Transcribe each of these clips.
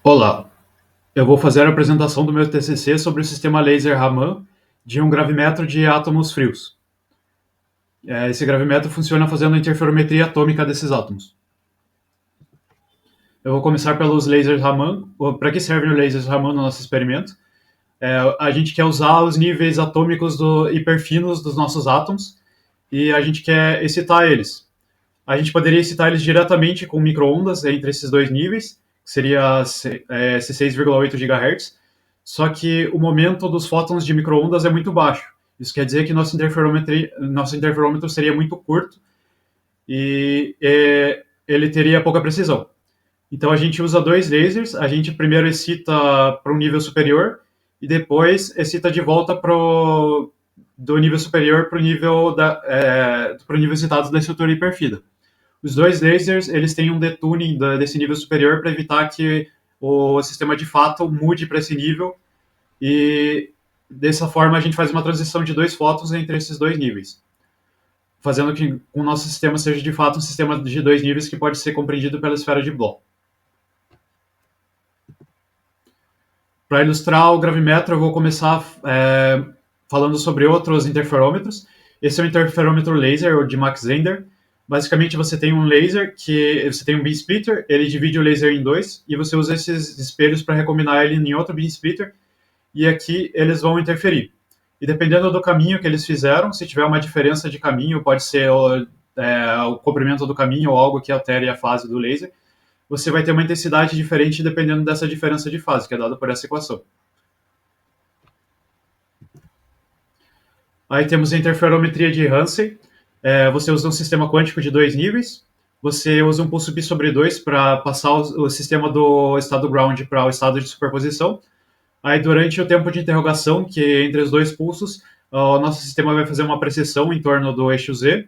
Olá, eu vou fazer a apresentação do meu TCC sobre o sistema laser Raman de um gravimetro de átomos frios. Esse gravimetro funciona fazendo a interferometria atômica desses átomos. Eu vou começar pelos lasers Raman. Para que servem os lasers Raman no nosso experimento? A gente quer usar os níveis atômicos hiperfinos dos nossos átomos e a gente quer excitar eles. A gente poderia excitar eles diretamente com microondas entre esses dois níveis, que seria 6,8 GHz, só que o momento dos fótons de microondas é muito baixo. Isso quer dizer que nosso interferômetro seria muito curto e ele teria pouca precisão. Então a gente usa dois lasers, a gente primeiro excita para um nível superior e depois excita de volta do nível superior para o nível excitado da estrutura hiperfida. Os dois lasers eles têm um detuning desse nível superior para evitar que o sistema de fato mude para esse nível e dessa forma a gente faz uma transição de dois fótons entre esses dois níveis, fazendo que o nosso sistema seja de fato um sistema de dois níveis que pode ser compreendido pela esfera de Bloch. Para ilustrar o gravimetro, eu vou começar falando sobre outros interferômetros. Esse é um interferômetro laser, ou de Mach-Zehnder. Basicamente, você tem um laser você tem um beam splitter, ele divide o laser em dois, e você usa esses espelhos para recombinar ele em outro beam splitter, e aqui eles vão interferir. E dependendo do caminho que eles fizeram, se tiver uma diferença de caminho, pode ser o comprimento do caminho ou algo que altere a fase do laser, você vai ter uma intensidade diferente dependendo dessa diferença de fase, que é dada por essa equação. Aí temos a interferometria de Hansen. Você usa um sistema quântico de dois níveis. Você usa um pulso pi sobre 2 para passar o sistema do estado ground para o estado de superposição. Aí, durante o tempo de interrogação, que é entre os dois pulsos, o nosso sistema vai fazer uma precessão em torno do eixo Z.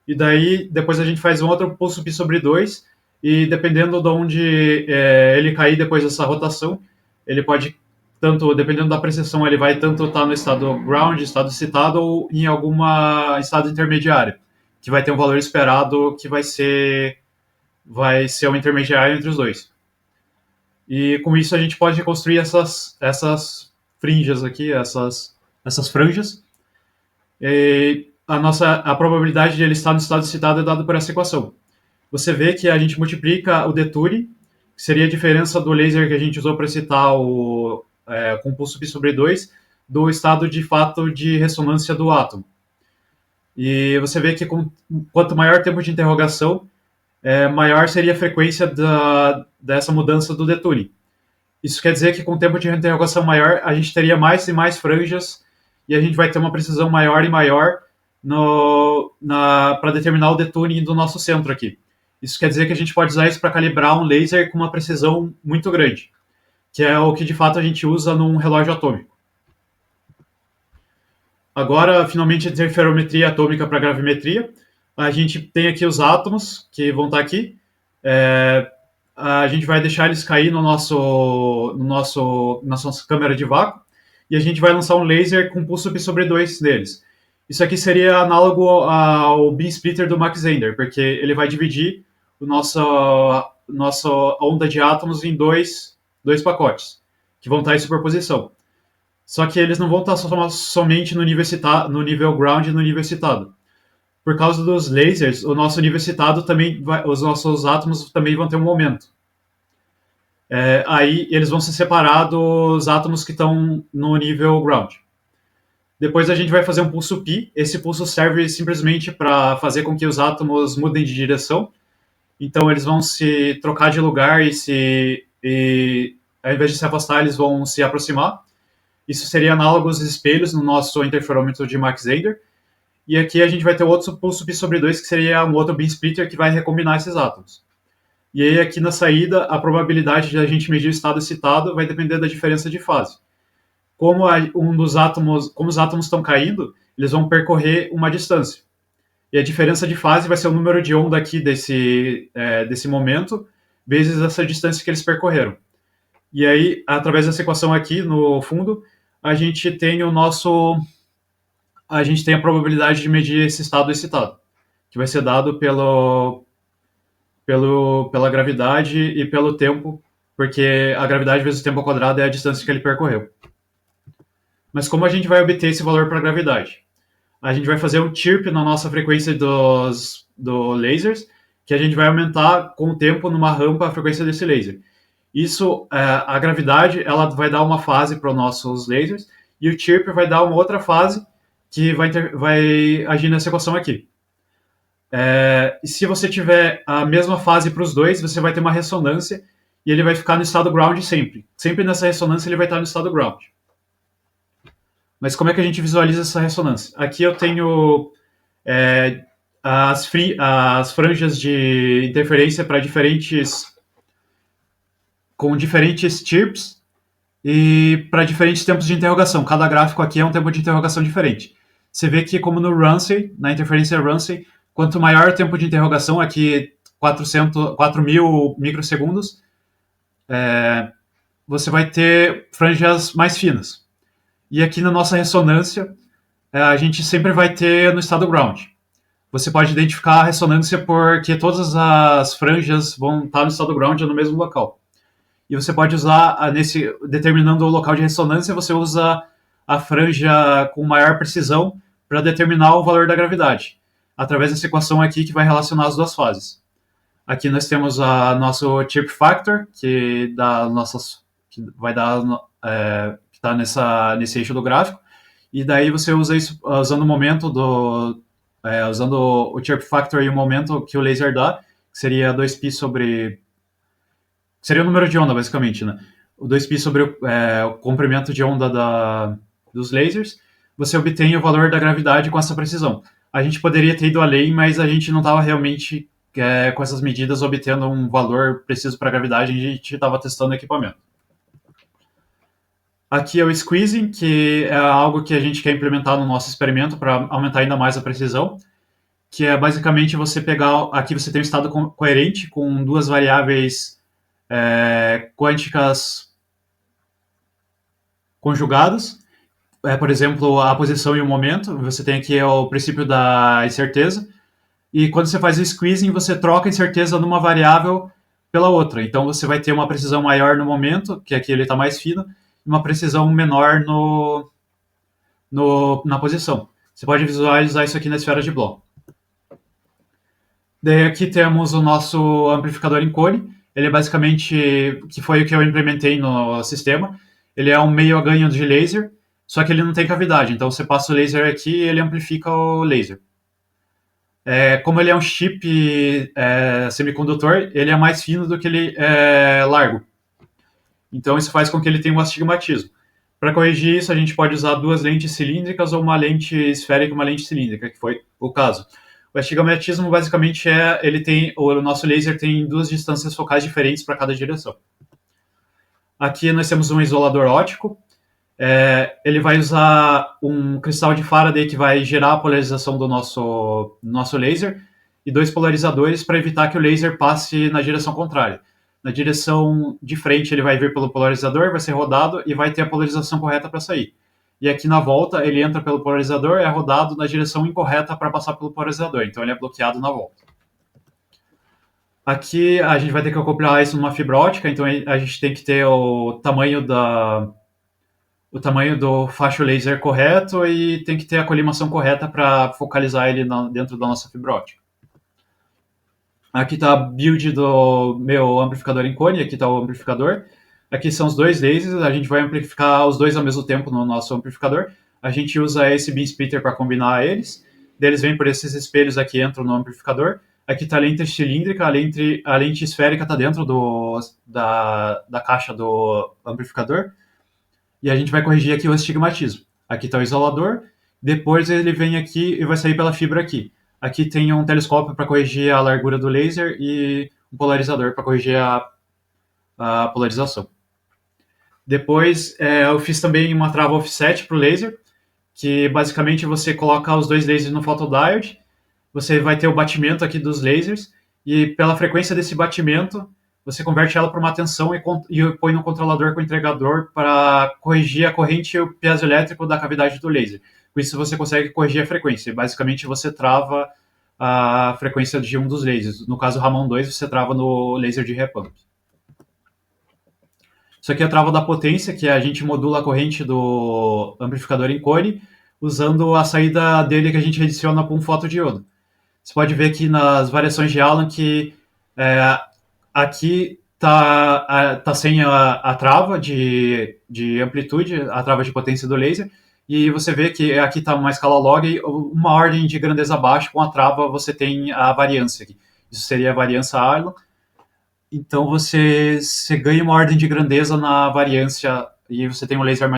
E daí, depois a gente faz um outro pulso pi sobre 2. E dependendo de onde ele cair depois dessa rotação, ele pode tanto, dependendo da precessão, ele vai tanto estar no estado ground, estado excitado, ou em alguma estado intermediário, que vai ter um valor esperado que vai ser o intermediário entre os dois. E com isso a gente pode reconstruir essas frinjas aqui, essas franjas. E a probabilidade de ele estar no estado excitado é dada por essa equação. Você vê que a gente multiplica o deture, que seria a diferença do laser que a gente usou para excitar com pulso pi sobre 2, do estado de fato de ressonância do átomo. E você vê que quanto maior tempo de interrogação, maior seria a frequência dessa mudança do deture. Isso quer dizer que com o tempo de interrogação maior, a gente teria mais e mais franjas e a gente vai ter uma precisão maior e maior para determinar o detuning do nosso centro aqui. Isso quer dizer que a gente pode usar isso para calibrar um laser com uma precisão muito grande, que é o que de fato a gente usa num relógio atômico. Agora, finalmente, a interferometria atômica para gravimetria. A gente tem aqui os átomos que vão estar aqui. A gente vai deixar eles cair na nossa câmera de vácuo e a gente vai lançar um laser com pulso pi sobre 2 deles. Isso aqui seria análogo ao beam splitter do Mach-Zehnder, porque ele vai dividir o nossa onda de átomos em dois pacotes, que vão estar em superposição. Só que eles não vão estar somente no nível ground e no nível excitado. Por causa dos lasers, o nosso nível excitado também os nossos átomos também vão ter um momento. Aí eles vão se separar dos átomos que estão no nível ground. Depois a gente vai fazer um pulso pi. Esse pulso serve simplesmente para fazer com que os átomos mudem de direção. Então eles vão se trocar de lugar e ao invés de se afastar, eles vão se aproximar. Isso seria análogo aos espelhos no nosso interferômetro de Mach-Zehnder. E aqui a gente vai ter outro pulso pi sobre 2, que seria um outro beam splitter que vai recombinar esses átomos. E aí aqui na saída, a probabilidade de a gente medir o estado excitado vai depender da diferença de fase. Como os átomos estão caindo, eles vão percorrer uma distância. E a diferença de fase vai ser o número de onda aqui desse momento, vezes essa distância que eles percorreram. E aí, através dessa equação aqui, no fundo, a gente tem a probabilidade de medir esse estado excitado, que vai ser dado pela gravidade e pelo tempo porque a gravidade vezes o tempo ao quadrado é a distância que ele percorreu. Mas como a gente vai obter esse valor para a gravidade? A gente vai fazer um chirp na nossa frequência do lasers, que a gente vai aumentar com o tempo numa rampa a frequência desse laser. Isso, a gravidade, ela vai dar uma fase para os nossos lasers, e o chirp vai dar uma outra fase que vai agir nessa equação aqui. E se você tiver a mesma fase para os dois, você vai ter uma ressonância e ele vai ficar no estado ground sempre. Sempre nessa ressonância ele vai estar no estado ground. Mas como é que a gente visualiza essa ressonância? Aqui eu tenho as franjas de interferência para com diferentes chirps e para diferentes tempos de interrogação. Cada gráfico aqui é um tempo de interrogação diferente. Você vê que, como no Ramsey, na interferência Ramsey, quanto maior o tempo de interrogação, aqui 4.000 microsegundos, você vai ter franjas mais finas. E aqui na nossa ressonância, a gente sempre vai ter no estado ground. Você pode identificar a ressonância porque todas as franjas vão estar no estado ground no mesmo local. E você pode usar, determinando o local de ressonância, você usa a franja com maior precisão para determinar o valor da gravidade, através dessa equação aqui que vai relacionar as duas fases. Aqui nós temos o nosso chirp factor, que vai dar que está nesse eixo do gráfico, e daí você usa isso usando o momento usando o chirp factor e o momento que o laser dá, que seria 2π sobre... Seria o número de onda, basicamente, né? O 2π sobre o comprimento de onda dos lasers, você obtém o valor da gravidade com essa precisão. A gente poderia ter ido além, mas a gente não estava realmente com essas medidas obtendo um valor preciso para a gravidade, a gente estava testando o equipamento. Aqui é o squeezing, que é algo que a gente quer implementar no nosso experimento para aumentar ainda mais a precisão, que é basicamente você pegar... Aqui você tem um estado coerente com duas variáveis quânticas conjugadas, por exemplo, a posição e o momento. Você tem aqui o princípio da incerteza, e quando você faz o squeezing, você troca a incerteza numa variável pela outra. Então você vai ter uma precisão maior no momento, que aqui ele está mais fino, e uma precisão menor na posição. Você pode visualizar isso aqui na esfera de Bloch. Daí aqui temos o nosso amplificador em cone. Ele é basicamente, que foi o que eu implementei no sistema, ele é um meio a ganho de laser, só que ele não tem cavidade, então você passa o laser aqui e ele amplifica o laser. Como ele é um chip semicondutor, ele é mais fino do que ele é largo. Então isso faz com que ele tenha um astigmatismo. Para corrigir isso, a gente pode usar duas lentes cilíndricas ou uma lente esférica e uma lente cilíndrica, que foi o caso. O astigmatismo basicamente o nosso laser tem duas distâncias focais diferentes para cada direção. Aqui nós temos um isolador óptico. Ele vai usar um cristal de Faraday que vai gerar a polarização do nosso laser e dois polarizadores para evitar que o laser passe na direção contrária. Na direção de frente ele vai vir pelo polarizador, vai ser rodado e vai ter a polarização correta para sair. E aqui na volta ele entra pelo polarizador e é rodado na direção incorreta para passar pelo polarizador, então ele é bloqueado na volta. Aqui a gente vai ter que acoplar isso numa fibra ótica, então a gente tem que ter o tamanho do facho laser correto e tem que ter a colimação correta para focalizar ele dentro da nossa fibra ótica. Aqui está a build do meu amplificador em cone, aqui está o amplificador. Aqui são os dois lasers, a gente vai amplificar os dois ao mesmo tempo no nosso amplificador. A gente usa esse beam splitter para combinar eles. Eles vêm por esses espelhos aqui, entram no amplificador. Aqui está a lente cilíndrica, a lente esférica está dentro da caixa do amplificador. E a gente vai corrigir aqui o astigmatismo. Aqui está o isolador, depois ele vem aqui e vai sair pela fibra aqui. Aqui tem um telescópio para corrigir a largura do laser e um polarizador para corrigir a polarização. Depois eu fiz também uma trava offset para o laser, que basicamente você coloca os dois lasers no photodiode, você vai ter o batimento aqui dos lasers, e pela frequência desse batimento, você converte ela para uma tensão e põe no controlador com o entregador para corrigir a corrente e o piezoelétrico da cavidade do laser. Com isso você consegue corrigir a frequência. Basicamente você trava a frequência de um dos lasers. No caso Raman 2, você trava no laser de repump. Isso aqui é a trava da potência, que a gente modula a corrente do amplificador em cone, usando a saída dele que a gente adiciona para um fotodiodo. Você pode ver aqui nas variações de Allen que aqui tá sem a trava de amplitude, a trava de potência do laser, e você vê que aqui está uma escala log, e uma ordem de grandeza abaixo, com a trava você tem a variância aqui. Isso seria a variância Allen. Então você ganha uma ordem de grandeza na variância e você tem um laser mais